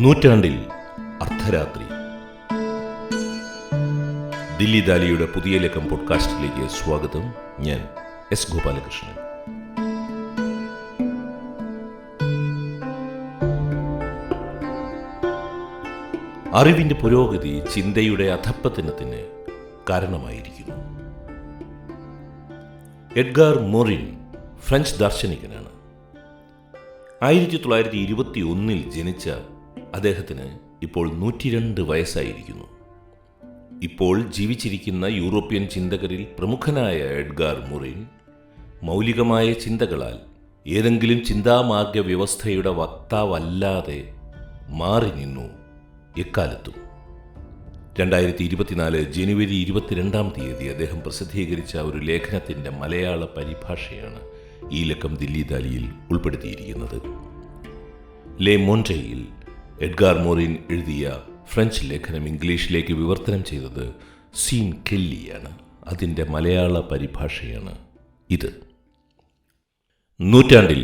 നൂറ്റാണ്ടിൽ അർദ്ധരാത്രി. ദില്ലി ദാലിയുടെ പുതിയ ലക്കം പോഡ്കാസ്റ്റിലേക്ക് സ്വാഗതം. ഞാൻ എസ് ഗോപാലകൃഷ്ണൻ. അറിവിന്റെ പുരോഗതി ചിന്തയുടെ അധപ്പതനത്തിന് കാരണമായിരിക്കുന്നു. Edgar മൊറിൻ French ദാർശനികനാണ്. 1921 ജനിച്ച അദ്ദേഹത്തിന് ഇപ്പോൾ 102 വയസ്സായിരിക്കുന്നു. ഇപ്പോൾ ജീവിച്ചിരിക്കുന്ന യൂറോപ്യൻ ചിന്തകരിൽ പ്രമുഖനായ എഡ്ഗാർ മൊറിൻ മൗലികമായ ചിന്തകളാൽ ഏതെങ്കിലും ചിന്താമാർഗ വ്യവസ്ഥയുടെ വക്താവല്ലാതെ മാറി നിന്നു എക്കാലത്തും. 2024 ജനുവരി 22 അദ്ദേഹം പ്രസിദ്ധീകരിച്ച ഒരു ലേഖനത്തിൻ്റെ മലയാള പരിഭാഷയാണ് ഈ ലക്കം ദില്ലി ദാലിയിൽ ഉൾപ്പെടുത്തിയിരിക്കുന്നത്. ലെ മൊണ്ടെയിൽ എഡ്ഗാർ മൊറിൻ എഴുതിയ ഫ്രഞ്ച് ലേഖനം ഇംഗ്ലീഷിലേക്ക് വിവർത്തനം ചെയ്തത് സീൻ കെല്ലിയാണ്. അതിൻ്റെ മലയാള പരിഭാഷയാണ് ഇത്. നൂറ്റാണ്ടിൽ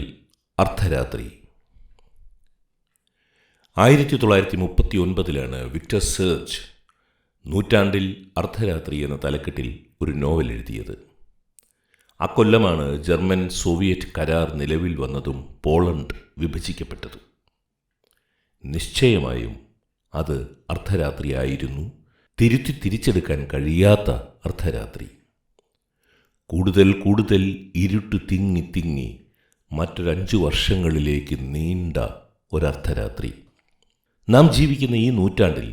അർദ്ധരാത്രി. 1939 വിക്ടർ സെർച്ച് നൂറ്റാണ്ടിൽ അർദ്ധരാത്രി എന്ന തലക്കെട്ടിൽ ഒരു നോവൽ എഴുതിയത്. അക്കൊല്ലമാണ് ജർമ്മൻ സോവിയറ്റ് കരാർ നിലവിൽ വന്നതും പോളണ്ട് വിഭജിക്കപ്പെട്ടതും. നിശ്ചയമായും അത് അർദ്ധരാത്രിയായിരുന്നു, തിരിച്ചെടുക്കാൻ കഴിയാത്ത അർദ്ധരാത്രി. കൂടുതൽ ഇരുട്ട് തിങ്ങി മറ്റൊരു 5 വർഷങ്ങളിലേക്ക് നീണ്ട ഒരർദ്ധരാത്രി. നാം ജീവിക്കുന്ന ഈ നൂറ്റാണ്ടിൽ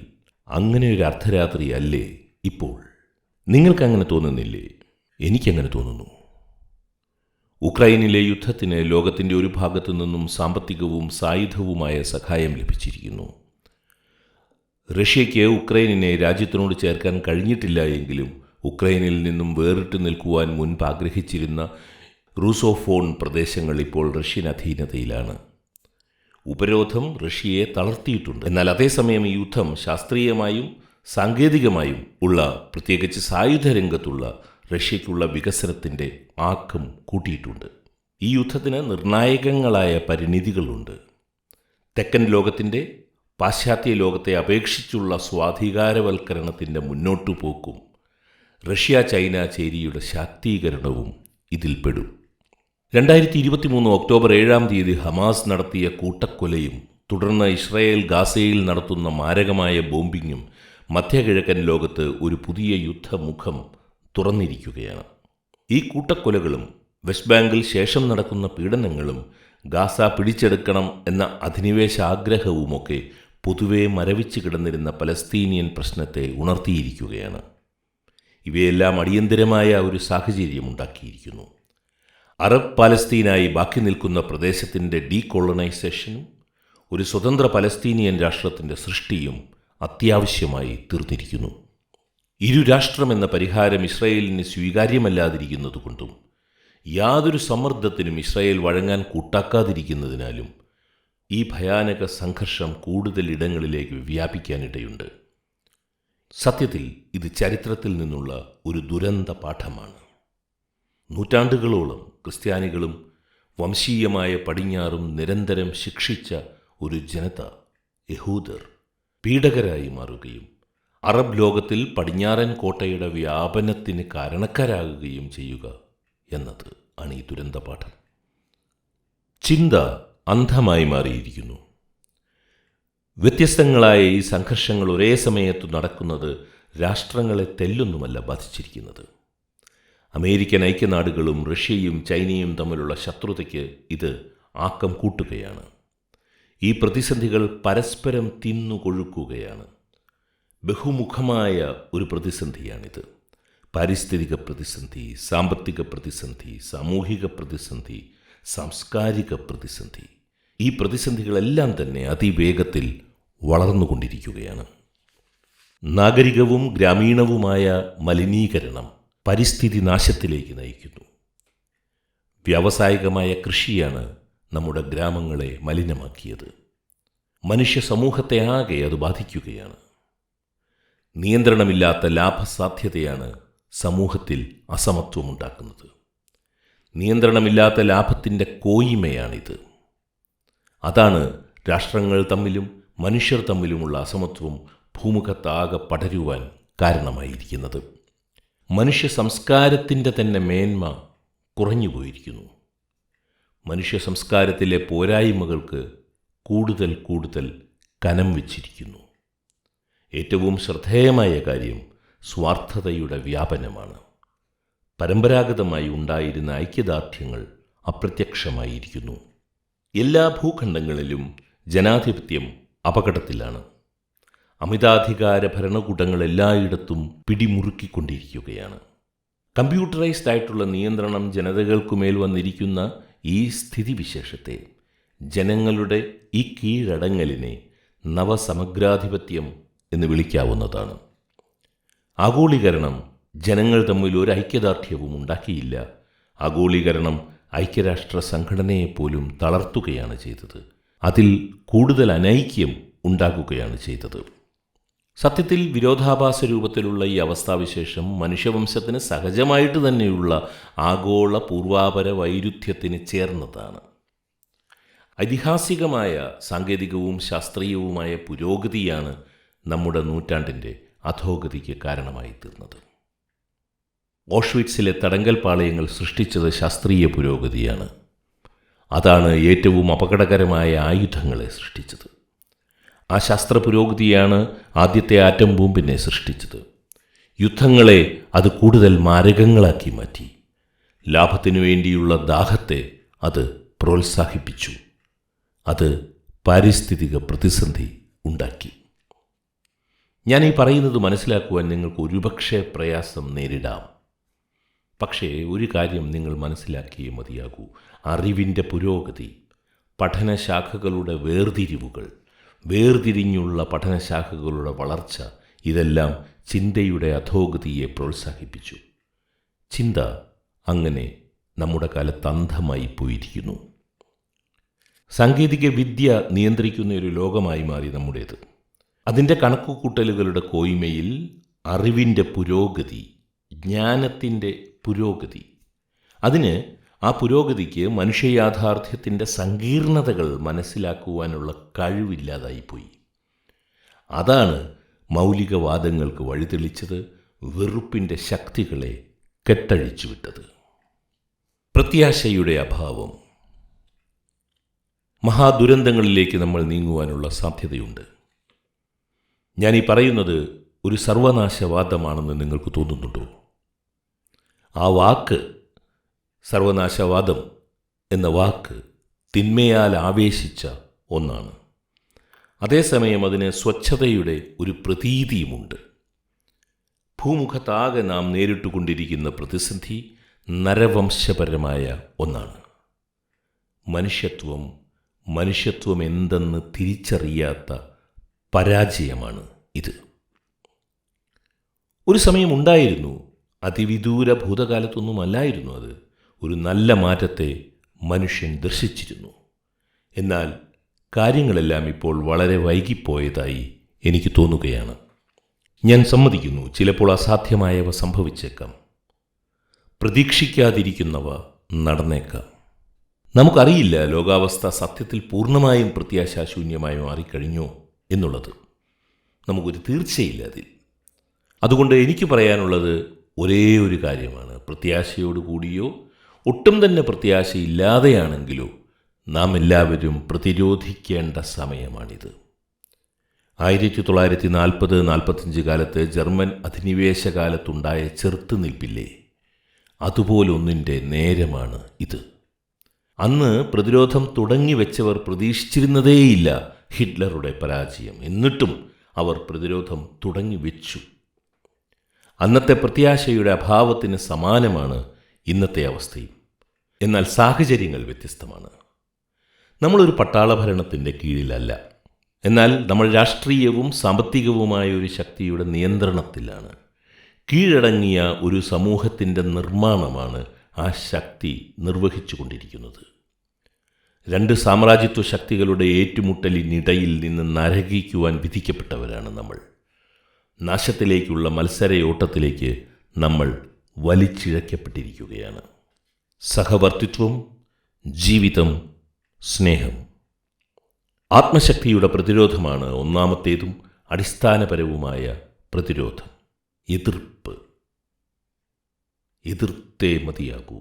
അങ്ങനെ ഒരു അർദ്ധരാത്രി അല്ലേ ഇപ്പോൾ? നിങ്ങൾക്കങ്ങനെ തോന്നുന്നില്ലേ? എനിക്കങ്ങനെ തോന്നുന്നു. ഉക്രൈനിലെ യുദ്ധത്തിന് ലോകത്തിൻ്റെ ഒരു ഭാഗത്തു നിന്നും സാമ്പത്തികവും സായുധവുമായ സഹായം ലഭിച്ചിരിക്കുന്നു. റഷ്യയ്ക്ക് ഉക്രൈനിനെ രാജ്യത്തിനോട് ചേർക്കാൻ കഴിഞ്ഞിട്ടില്ല എങ്കിലും ഉക്രൈനിൽ നിന്നും വേറിട്ട് നിൽക്കുവാൻ മുൻപ് ആഗ്രഹിച്ചിരുന്ന റൂസോഫോൺ പ്രദേശങ്ങൾ ഇപ്പോൾ റഷ്യൻ അധീനതയിലാണ്. ഉപരോധം റഷ്യയെ തളർത്തിയിട്ടുണ്ട്. എന്നാൽ അതേസമയം ഈ യുദ്ധം ശാസ്ത്രീയമായും സാങ്കേതികമായും ഉള്ള, പ്രത്യേകിച്ച് സായുധ രംഗത്തുള്ള റഷ്യയ്ക്കുള്ള വികസനത്തിൻ്റെ ആക്കം കൂട്ടിയിട്ടുണ്ട്. ഈ യുദ്ധത്തിന് നിർണായകങ്ങളായ പരിണിതികളുണ്ട്. തെക്കൻ ലോകത്തിൻ്റെ പാശ്ചാത്യ ലോകത്തെ അപേക്ഷിച്ചുള്ള സ്വാധികാരവൽക്കരണത്തിൻ്റെ മുന്നോട്ടുപോക്കും റഷ്യ ചൈന ചേരിയുടെ ശാക്തീകരണവും ഇതിൽപ്പെടും. 2023 ഒക്ടോബർ 7 ഹമാസ് നടത്തിയ കൂട്ടക്കൊലയും തുടർന്ന് ഇസ്രായേൽ ഗാസയിൽ നടത്തുന്ന മാരകമായ ബോംബിങ്ങും മധ്യകിഴക്കൻ ലോകത്ത് ഒരു പുതിയ യുദ്ധമുഖം തുറന്നിരിക്കുകയാണ്. ഈ കൂട്ടക്കൊലകളും വെസ്റ്റ് ബാങ്കിൽ ശേഷം നടക്കുന്ന പീഡനങ്ങളും ഗാസ പിടിച്ചെടുക്കണം എന്ന അധിനിവേശാഗ്രഹവുമൊക്കെ പൊതുവെ മരവിച്ച് കിടന്നിരുന്ന പലസ്തീനിയൻ പ്രശ്നത്തെ ഉണർത്തിയിരിക്കുകയാണ്. ഇവയെല്ലാം അടിയന്തരമായ ഒരു സാഹചര്യം ഉണ്ടാക്കിയിരിക്കുന്നു. അറബ് പാലസ്തീനായി ബാക്കി നിൽക്കുന്ന പ്രദേശത്തിൻ്റെ ഡീകോളനൈസേഷനും ഒരു സ്വതന്ത്ര പലസ്തീനിയൻ രാഷ്ട്രത്തിൻ്റെ സൃഷ്ടിയും അത്യാവശ്യമായി തീർന്നിരിക്കുന്നു. ഇരുരാഷ്ട്രമെന്ന പരിഹാരം ഇസ്രായേലിന് സ്വീകാര്യമല്ലാതിരിക്കുന്നതുകൊണ്ടും യാതൊരു സമ്മർദ്ദത്തിനും ഇസ്രായേൽ വഴങ്ങാൻ കൂട്ടാക്കാതിരിക്കുന്നതിനാലും ഈ ഭയാനക സംഘർഷം കൂടുതൽ ഇടങ്ങളിലേക്ക് വ്യാപിക്കാനിടയുണ്ട്. സത്യത്തിൽ ഇത് ചരിത്രത്തിൽ നിന്നുള്ള ഒരു ദുരന്ത പാഠമാണ്. നൂറ്റാണ്ടുകളോളം ക്രിസ്ത്യാനികളും വംശീയമായ പടിഞ്ഞാറും നിരന്തരം ശിക്ഷിച്ച ഒരു ജനത, യഹൂദർ, പീഡകരായി മാറുകയും അറബ് ലോകത്തിൽ പടിഞ്ഞാറൻ കോട്ടയുടെ വ്യാപനത്തിന് കാരണക്കാരാകുകയും ചെയ്യുക എന്നത് ആണ് ഈ ദുരന്തപാഠം. ചിന്ത അന്ധമായി മാറിയിരിക്കുന്നു. വ്യത്യസ്തങ്ങളായ ഈ സംഘർഷങ്ങൾ ഒരേ സമയത്ത് നടക്കുന്നത് രാഷ്ട്രങ്ങളെ തെല്ലൊന്നുമല്ല ബാധിച്ചിരിക്കുന്നത്. അമേരിക്കൻ ഐക്യനാടുകളും റഷ്യയും ചൈനയും തമ്മിലുള്ള ശത്രുതയ്ക്ക് ഇത് ആക്കം കൂട്ടുകയാണ്. ഈ പ്രതിസന്ധികൾ പരസ്പരം തിന്നുകൊഴുക്കുകയാണ്. ബഹുമുഖമായ ഒരു പ്രതിസന്ധിയാണിത്. പാരിസ്ഥിതിക പ്രതിസന്ധി, സാമ്പത്തിക പ്രതിസന്ധി, സാമൂഹിക പ്രതിസന്ധി, സാംസ്കാരിക പ്രതിസന്ധി. ഈ പ്രതിസന്ധികളെല്ലാം തന്നെ അതിവേഗത്തിൽ വളർന്നുകൊണ്ടിരിക്കുകയാണ്. നാഗരികവും ഗ്രാമീണവുമായ മലിനീകരണം പരിസ്ഥിതി നാശത്തിലേക്ക് നയിക്കുന്നു. വ്യാവസായികമായ കൃഷിയാണ് നമ്മുടെ ഗ്രാമങ്ങളെ മലിനമാക്കിയത്. മനുഷ്യ സമൂഹത്തെ ആകെ അത് ബാധിക്കുകയാണ്. നിയന്ത്രണമില്ലാത്ത ലാഭസാധ്യതയാണ് സമൂഹത്തിൽ അസമത്വമുണ്ടാക്കുന്നത്. നിയന്ത്രണമില്ലാത്ത ലാഭത്തിൻ്റെ കോയിമയാണിത്. അതാണ് രാഷ്ട്രങ്ങൾ തമ്മിലും മനുഷ്യർ തമ്മിലുമുള്ള അസമത്വം ഭൂമുഖത്താകെ പടരുവാൻ കാരണമായിരിക്കുന്നത്. മനുഷ്യ സംസ്കാരത്തിൻ്റെ തന്നെ മേന്മ കുറഞ്ഞുപോയിരിക്കുന്നു. മനുഷ്യ സംസ്കാരത്തിലെ പോരായ്മകൾക്ക് കൂടുതൽ കൂടുതൽ കനം വച്ചിരിക്കുന്നു. ഏറ്റവും ശ്രദ്ധേയമായ കാര്യം സ്വാർത്ഥതയുടെ വ്യാപനമാണ്. പരമ്പരാഗതമായി ഉണ്ടായിരുന്ന ഐക്യദാർഢ്യങ്ങൾ അപ്രത്യക്ഷമായിരിക്കുന്നു. എല്ലാ ഭൂഖണ്ഡങ്ങളിലും ജനാധിപത്യം അപകടത്തിലാണ്. അമിതാധികാര ഭരണകൂടങ്ങൾ എല്ലായിടത്തും പിടിമുറുക്കിക്കൊണ്ടിരിക്കുകയാണ്. കമ്പ്യൂട്ടറൈസ്ഡ് ആയിട്ടുള്ള നിയന്ത്രണം ജനതകൾക്കുമേൽ വന്നിരിക്കുന്ന ഈ സ്ഥിതിവിശേഷത്തെ, ജനങ്ങളുടെ ഈ കീഴടങ്ങലിനെ നവസമഗ്രാധിപത്യം എന്ന് വിളിക്കാവുന്നതാണ്. ആഗോളീകരണം ജനങ്ങൾ തമ്മിൽ ഒരു ഐക്യദാർഢ്യവും ഉണ്ടാക്കിയില്ല. ആഗോളീകരണം ഐക്യരാഷ്ട്ര സംഘടനയെപ്പോലും തളർത്തുകയാണ് ചെയ്തത്. അതിൽ കൂടുതൽ അനൈക്യം ഉണ്ടാകുകയാണ് ചെയ്തത്. സത്യത്തിൽ വിരോധാഭാസ രൂപത്തിലുള്ള ഈ അവസ്ഥാവിശേഷം മനുഷ്യവംശത്തിന് സഹജമായിട്ട് തന്നെയുള്ള ആഗോള പൂർവാപര വൈരുദ്ധ്യത്തിന് ചേർന്നതാണ്. ഐതിഹാസികമായ സാങ്കേതികവും ശാസ്ത്രീയവുമായ പുരോഗതിയാണ് നമ്മുടെ നൂറ്റാണ്ടിൻ്റെ അധോഗതിക്ക് കാരണമായി തീർന്നത്. ഓഷ്വിറ്റ്സിലെ തടങ്കൽ പാളയങ്ങൾ സൃഷ്ടിച്ചത് ശാസ്ത്രീയ പുരോഗതിയാണ്. അതാണ് ഏറ്റവും അപകടകരമായ ആയുധങ്ങളെ സൃഷ്ടിച്ചത്. ആ ശാസ്ത്ര പുരോഗതിയാണ് ആദ്യത്തെ ആറ്റം ബോംബിനെ സൃഷ്ടിച്ചത്. യുദ്ധങ്ങളെ അത് കൂടുതൽ മാരകങ്ങളാക്കി മാറ്റി. ലാഭത്തിനു വേണ്ടിയുള്ള ദാഹത്തെ അത് പ്രോത്സാഹിപ്പിച്ചു. അത് പാരിസ്ഥിതിക പ്രതിസന്ധി ഉണ്ടാക്കി. ഞാൻ ഈ പറയുന്നത് മനസ്സിലാക്കുവാൻ നിങ്ങൾക്ക് ഒരുപക്ഷെ പ്രയാസം നേരിടാം. പക്ഷേ ഒരു കാര്യം നിങ്ങൾ മനസ്സിലാക്കിയേ മതിയാകൂ. അറിവിൻ്റെ പുരോഗതി, പഠനശാഖകളുടെ വേർതിരിവുകൾ, വേർതിരിഞ്ഞുള്ള പഠനശാഖകളുടെ വളർച്ച, ഇതെല്ലാം ചിന്തയുടെ അധോഗതിയെ പ്രോത്സാഹിപ്പിച്ചു. ചിന്ത അങ്ങനെ നമ്മുടെ കാലത്ത് അന്ധമായി പോയിരിക്കുന്നു. സാങ്കേതിക വിദ്യ നിയന്ത്രിക്കുന്ന ഒരു ലോകമായി മാറി നമ്മുടേത്. അതിൻ്റെ കണക്കുകൂട്ടലുകളുടെ കോയ്മയിൽ അറിവിൻ്റെ പുരോഗതി, ജ്ഞാനത്തിൻ്റെ പുരോഗതി, ആ പുരോഗതിക്ക് മനുഷ്യയാഥാർത്ഥ്യത്തിൻ്റെ സങ്കീർണതകൾ മനസ്സിലാക്കുവാനുള്ള കഴിവില്ലാതായിപ്പോയി. അതാണ് മൗലികവാദങ്ങൾക്ക് വഴിതെളിച്ചത്, വെറുപ്പിൻ്റെ ശക്തികളെ കെട്ടഴിച്ചുവിട്ടത്. പ്രത്യാശയുടെ അഭാവം. മഹാദുരന്തങ്ങളിലേക്ക് നമ്മൾ നീങ്ങുവാനുള്ള സാധ്യതയുണ്ട്. ഞാനീ പറയുന്നത് ഒരു സർവനാശവാദമാണെന്ന് നിങ്ങൾക്ക് തോന്നുന്നുണ്ടോ? ആ വാക്ക്, സർവനാശവാദം എന്ന വാക്ക്, തിന്മയാൽ ആവേശിച്ച ഒന്നാണ്. അതേസമയം അതിന് സ്വച്ഛതയുടെ ഒരു പ്രതീതിയുമുണ്ട്. ഭൂമുഖത്താകെ നാം നേരിട്ടുകൊണ്ടിരിക്കുന്ന പ്രതിസന്ധി നരവംശപരമായ ഒന്നാണ്. മനുഷ്യത്വം എന്തെന്ന് തിരിച്ചറിയാത്ത പരാജയമാണ് ഇത്. ഒരു സമയമുണ്ടായിരുന്നു, അതിവിദൂര ഭൂതകാലത്തൊന്നുമല്ലായിരുന്നു അത്, ഒരു നല്ല മാറ്റത്തെ മനുഷ്യൻ ദർശിച്ചിരുന്നു. എന്നാൽ കാര്യങ്ങളെല്ലാം ഇപ്പോൾ വളരെ വൈകിപ്പോയതായി എനിക്ക് തോന്നുകയാണ്. ഞാൻ സമ്മതിക്കുന്നു, ചിലപ്പോൾ അസാധ്യമായവ സംഭവിച്ചേക്കാം, പ്രതീക്ഷിക്കാതിരിക്കുന്നവ നടന്നേക്കാം. നമുക്കറിയില്ല ലോകാവസ്ഥ സത്യത്തിൽ പൂർണ്ണമായും പ്രത്യാശാശൂന്യമായി മാറിക്കഴിഞ്ഞോ എന്നുള്ളത്. നമുക്കൊരു തീർച്ചയില്ല അതിൽ. അതുകൊണ്ട് എനിക്ക് പറയാനുള്ളത് ഒരേ ഒരു കാര്യമാണ്. പ്രത്യാശയോടുകൂടിയോ ഒട്ടും തന്നെ പ്രത്യാശയില്ലാതെയാണെങ്കിലോ നാം എല്ലാവരും പ്രതിരോധിക്കേണ്ട സമയമാണിത്. 1940-45 കാലത്ത് ജർമ്മൻ അധിനിവേശ കാലത്തുണ്ടായ ചെറുത്തുനിൽപ്പില്ലേ, അതുപോലൊന്നിൻ്റെ നേരമാണ് ഇത്. അന്ന് പ്രതിരോധം തുടങ്ങിവെച്ചവർ പ്രതീക്ഷിച്ചിരുന്നതേയില്ല ഹിറ്റ്ലറുടെ പരാജയം. എന്നിട്ടും അവർ പ്രതിരോധം തുടങ്ങിവെച്ചു. അന്നത്തെ പ്രത്യാശയുടെ അഭാവത്തിന് സമാനമാണ് ഇന്നത്തെ അവസ്ഥയും. എന്നാൽ സാഹചര്യങ്ങൾ വ്യത്യസ്തമാണ്. നമ്മളൊരു പട്ടാള ഭരണത്തിൻ്റെ കീഴിലല്ല. എന്നാൽ നമ്മൾ രാഷ്ട്രീയവും സാമ്പത്തികവുമായ ഒരു ശക്തിയുടെ നിയന്ത്രണത്തിലാണ്. കീഴടങ്ങിയ ഒരു സമൂഹത്തിൻ്റെ നിർമ്മാണമാണ് ആ ശക്തി നിർവഹിച്ചു കൊണ്ടിരിക്കുന്നത്. 2 സാമ്രാജ്യത്വ ശക്തികളുടെ ഏറ്റുമുട്ടലിനിടയിൽ നിന്ന് നരകിക്കുവാൻ വിധിക്കപ്പെട്ടവരാണ് നമ്മൾ. നാശത്തിലേക്കുള്ള മത്സരയോട്ടത്തിലേക്ക് നമ്മൾ വലിച്ചിഴക്കപ്പെട്ടിരിക്കുകയാണ്. സഹവർത്തിത്വം, ജീവിതം, സ്നേഹം, ആത്മശക്തിയുടെ പ്രതിരോധമാണ് ഒന്നാമത്തേതും അടിസ്ഥാനപരവുമായ പ്രതിരോധം. എതിർത്തേ മതിയാകൂ.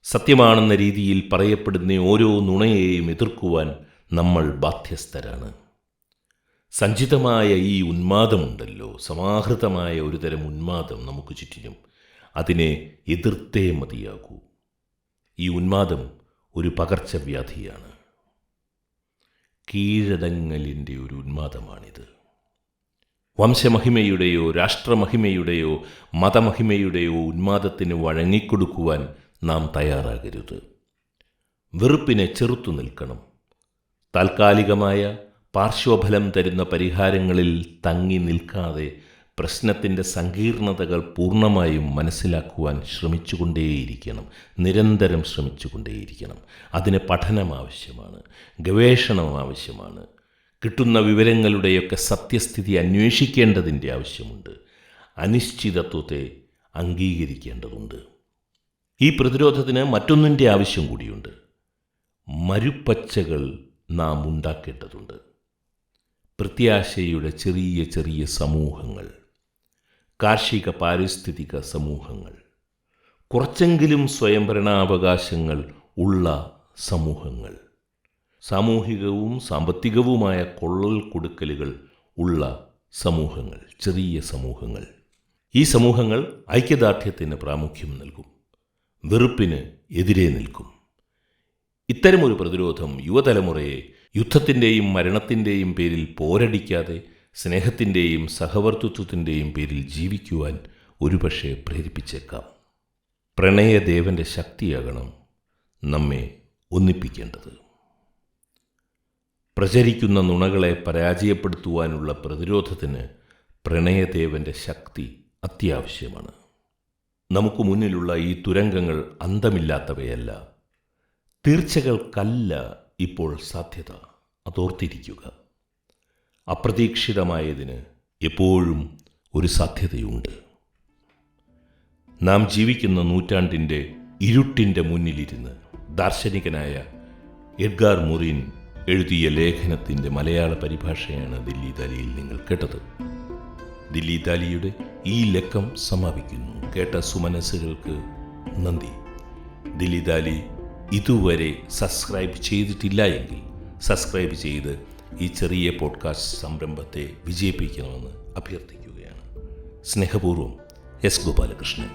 സത്യമാണെന്ന രീതിയിൽ പറയപ്പെടുന്ന ഓരോ നുണയെയും എതിർക്കുവാൻ നമ്മൾ ബാധ്യസ്ഥരാണ്. സഞ്ചിതമായ ഈ ഉന്മാദമുണ്ടല്ലോ, സമാഹൃതമായ ഒരു തരം ഉന്മാദം നമുക്ക് ചുറ്റിനും, അതിനെ എതിർത്തേ മതിയാകൂ. ഈ ഉന്മാദം ഒരു പകർച്ചവ്യാധിയാണ്. കീഴടങ്ങലിൻ്റെ ഒരു ഉന്മാദമാണിത്. വംശമഹിമയുടെയോ രാഷ്ട്രമഹിമയുടെയോ മതമഹിമയുടെയോ ഉന്മാദത്തിന് വഴങ്ങിക്കൊടുക്കുവാൻ നാം തയ്യാറാകരുത്. വെറുപ്പിനെ ചെറുത്തു നിൽക്കണം. താൽക്കാലികമായ പാർശ്വഫലം തരുന്ന പരിഹാരങ്ങളിൽ തങ്ങി നിൽക്കാതെ പ്രശ്നത്തിൻ്റെ സങ്കീർണതകൾ പൂർണ്ണമായും മനസ്സിലാക്കുവാൻ ശ്രമിച്ചുകൊണ്ടേയിരിക്കണം. നിരന്തരം ശ്രമിച്ചുകൊണ്ടേയിരിക്കണം. അതിന് പഠനം ആവശ്യമാണ്, ഗവേഷണം ആവശ്യമാണ്. കിട്ടുന്ന വിവരങ്ങളുടെയൊക്കെ സത്യസ്ഥിതി അന്വേഷിക്കേണ്ടതിൻ്റെ ആവശ്യമുണ്ട്. അനിശ്ചിതത്വത്തെ അംഗീകരിക്കേണ്ടതുണ്ട്. ഈ പ്രതിരോധത്തിന് മറ്റൊന്നിൻ്റെ ആവശ്യം കൂടിയുണ്ട്. മരുപ്പച്ചകൾ നാം ഉണ്ടാക്കേണ്ടതുണ്ട്. പ്രത്യാശയുടെ ചെറിയ ചെറിയ സമൂഹങ്ങൾ, കാർഷിക പാരിസ്ഥിതിക സമൂഹങ്ങൾ, കുറച്ചെങ്കിലും സ്വയംഭരണാവകാശങ്ങൾ ഉള്ള സമൂഹങ്ങൾ, സാമൂഹികവും സാമ്പത്തികവുമായ കൊള്ളൽ കൊടുക്കലുകൾ ഉള്ള സമൂഹങ്ങൾ, ചെറിയ സമൂഹങ്ങൾ. ഈ സമൂഹങ്ങൾ ഐക്യദാർഢ്യത്തിന് പ്രാമുഖ്യം നൽകും, വെറുപ്പിന് എതിരെ നിൽക്കും. ഇത്തരമൊരു പ്രതിരോധം യുവതലമുറയെ യുദ്ധത്തിൻ്റെയും മരണത്തിൻ്റെയും പേരിൽ പോരടിക്കാതെ സ്നേഹത്തിൻ്റെയും സഹവർത്തിത്വത്തിൻ്റെയും പേരിൽ ജീവിക്കുവാൻ ഒരുപക്ഷെ പ്രേരിപ്പിച്ചേക്കാം. പ്രണയദേവൻ്റെ ശക്തിയാകണം നമ്മെ ഒന്നിപ്പിക്കേണ്ടത്. പ്രചരിക്കുന്ന നുണകളെ പരാജയപ്പെടുത്തുവാനുള്ള പ്രതിരോധത്തിന് പ്രണയദേവൻ്റെ ശക്തി അത്യാവശ്യമാണ്. നമുക്ക് മുന്നിലുള്ള ഈ തുരങ്കങ്ങൾ അന്തമില്ലാത്തവയല്ല, തീർച്ചകൾക്കല്ല ഇപ്പോൾ സാധ്യത. അതോർത്തിരിക്കുക. അപ്രതീക്ഷിതമായതിന് എപ്പോഴും ഒരു സാധ്യതയുണ്ട്. നാം ജീവിക്കുന്ന നൂറ്റാണ്ടിൻ്റെ ഇരുട്ടിൻ്റെ മുന്നിലിരുന്ന് ദാർശനികനായ എഡ്ഗാർ മൊറിൻ എഴുതിയ ലേഖനത്തിൻ്റെ മലയാള പരിഭാഷയാണ് ദില്ലി ദാലിയിൽ നിങ്ങൾ കേട്ടത്. ദില്ലി ദാലിയുടെ ഈ ലക്കം സമാപിക്കുന്നു. കേട്ട സുമനസ്സുകൾക്ക് നന്ദി. ദില്ലി ദാലി ഇതുവരെ സബ്സ്ക്രൈബ് ചെയ്തിട്ടില്ല എങ്കിൽ സബ്സ്ക്രൈബ് ചെയ്ത് ഈ ചെറിയ പോഡ്കാസ്റ്റ് സംരംഭത്തെ വിജയിപ്പിക്കണമെന്ന് അഭ്യർത്ഥിക്കുകയാണ്. സ്നേഹപൂർവ്വം, എസ് ഗോപാലകൃഷ്ണൻ.